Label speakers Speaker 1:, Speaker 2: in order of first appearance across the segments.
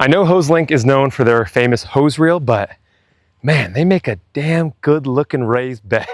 Speaker 1: I know HoseLink is known for their famous hose reel, but man, they make a damn good looking raised bed.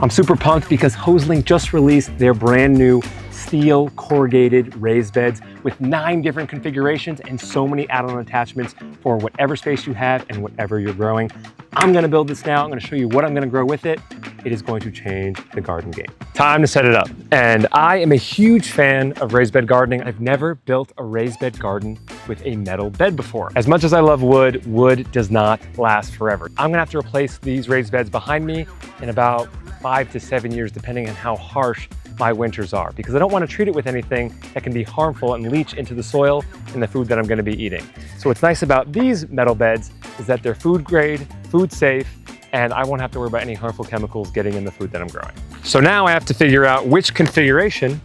Speaker 1: I'm super pumped because HoseLink just released their brand new steel corrugated raised beds with 9 different configurations and so many add-on attachments for whatever space you have and whatever you're growing. I'm gonna build this now. I'm gonna show you what I'm gonna grow with it. It is going to change the garden game. Time to set it up. And I am a huge fan of raised bed gardening. I've never built a raised bed garden with a metal bed before. As much as I love wood, wood does not last forever. I'm gonna have to replace these raised beds behind me in about 5 to 7 years, depending on how harsh my winters are, because I don't want to treat it with anything that can be harmful and leach into the soil and the food that I'm going to be eating. So what's nice about these metal beds is that they're food grade, food safe, and I won't have to worry about any harmful chemicals getting in the food that I'm growing. So now I have to figure out which configuration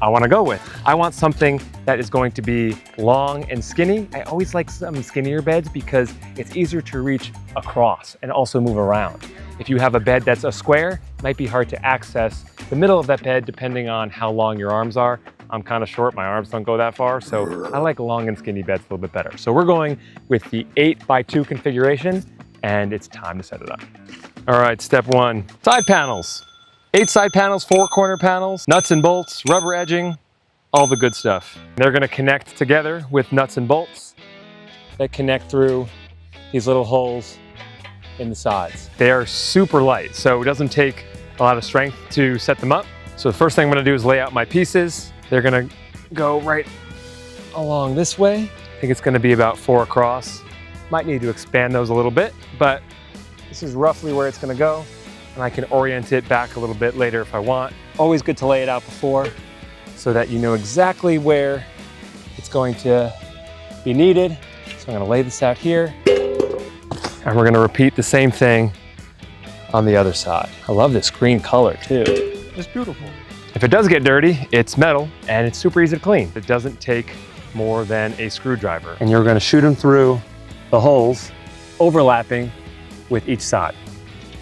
Speaker 1: I want to go with. I want something that is going to be long and skinny. I always like some skinnier beds because it's easier to reach across and also move around. If you have a bed that's a square, it might be hard to access the middle of that bed depending on how long your arms are. I'm kind of short, my arms don't go that far, so I like long and skinny beds a little bit better. So we're going with the 8x2 configuration, and it's time to set it up. All right, step 1, side panels. 8 side panels, 4 corner panels, nuts and bolts, rubber edging, all the good stuff. They're gonna connect together with nuts and bolts that connect through these little holes in the sides. They are super light, so it doesn't take a lot of strength to set them up. So the first thing I'm gonna do is lay out my pieces. They're gonna go right along this way. I think it's gonna be about 4 across. Might need to expand those a little bit, but this is roughly where it's gonna go. And I can orient it back a little bit later if I want. Always good to lay it out before so that you know exactly where it's going to be needed. So I'm gonna lay this out here, and we're gonna repeat the same thing on the other side. I love this green color too. It's beautiful. If it does get dirty, it's metal and it's super easy to clean. It doesn't take more than a screwdriver. And you're gonna shoot them through the holes, overlapping with each side.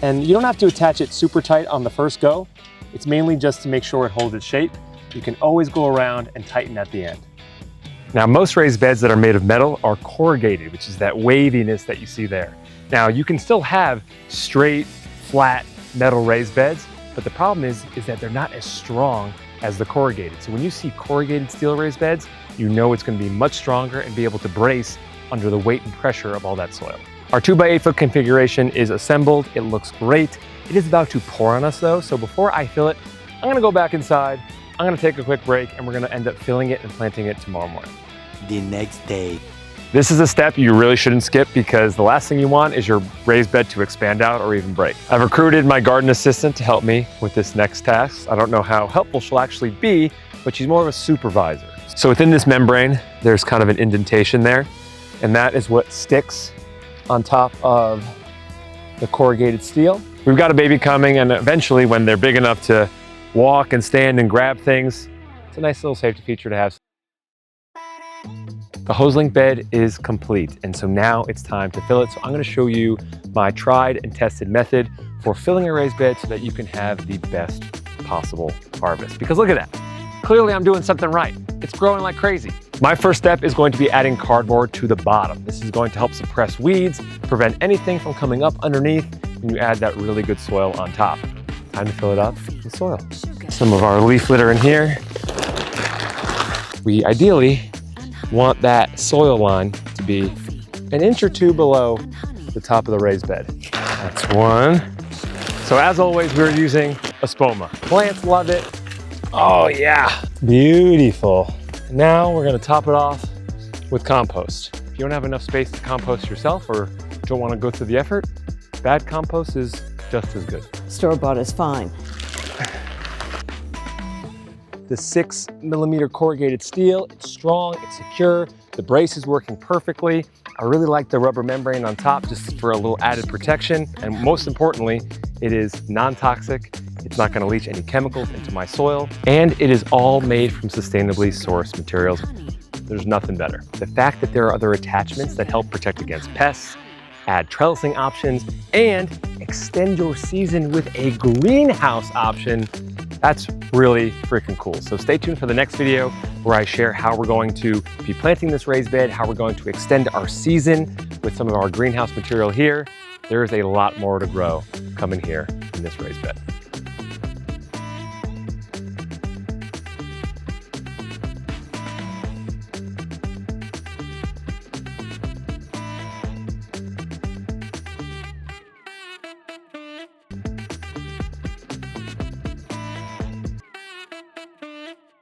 Speaker 1: And you don't have to attach it super tight on the first go. It's mainly just to make sure it holds its shape. You can always go around and tighten at the end. Now, most raised beds that are made of metal are corrugated, which is that waviness that you see there. Now, you can still have straight, flat metal raised beds, but the problem is that they're not as strong as the corrugated. So when you see corrugated steel raised beds, you know it's gonna be much stronger and be able to brace under the weight and pressure of all that soil. Our 2x8 foot configuration is assembled. It looks great. It is about to pour on us though, so before I fill it, I'm gonna go back inside, I'm gonna take a quick break, and we're gonna end up filling it and planting it tomorrow morning.
Speaker 2: The next day.
Speaker 1: This is a step you really shouldn't skip because the last thing you want is your raised bed to expand out or even break. I've recruited my garden assistant to help me with this next task. I don't know how helpful she'll actually be, but she's more of a supervisor. So within this membrane, there's kind of an indentation there, and that is what sticks on top of the corrugated steel. We've got a baby coming, and eventually when they're big enough to walk and stand and grab things, it's a nice little safety feature to have. The HoseLink bed is complete, and so now it's time to fill it. So I'm gonna show you my tried and tested method for filling a raised bed so that you can have the best possible harvest. Because look at that. Clearly I'm doing something right. It's growing like crazy. My first step is going to be adding cardboard to the bottom. This is going to help suppress weeds, prevent anything from coming up underneath, and you add that really good soil on top. Time to fill it up with soil. Some of our leaf litter in here. We ideally want that soil line to be an inch or 2 below the top of the raised bed. That's 1. So as always, we're using a spoma. Plants love it. Oh yeah, beautiful. Now we're gonna top it off with compost. If you don't have enough space to compost yourself or don't wanna go through the effort, bad compost is just as good.
Speaker 3: Store-bought is fine.
Speaker 1: The 6mm corrugated steel, it's strong, it's secure, the brace is working perfectly. I really like the rubber membrane on top just for a little added protection. And most importantly, it is non-toxic. It's not gonna leach any chemicals into my soil. And it is all made from sustainably sourced materials. There's nothing better. The fact that there are other attachments that help protect against pests, add trellising options, and extend your season with a greenhouse option, that's really freaking cool. So stay tuned for the next video. where I share how we're going to be planting this raised bed, how we're going to extend our season with some of our greenhouse material here. There's a lot more to grow coming here in this raised bed.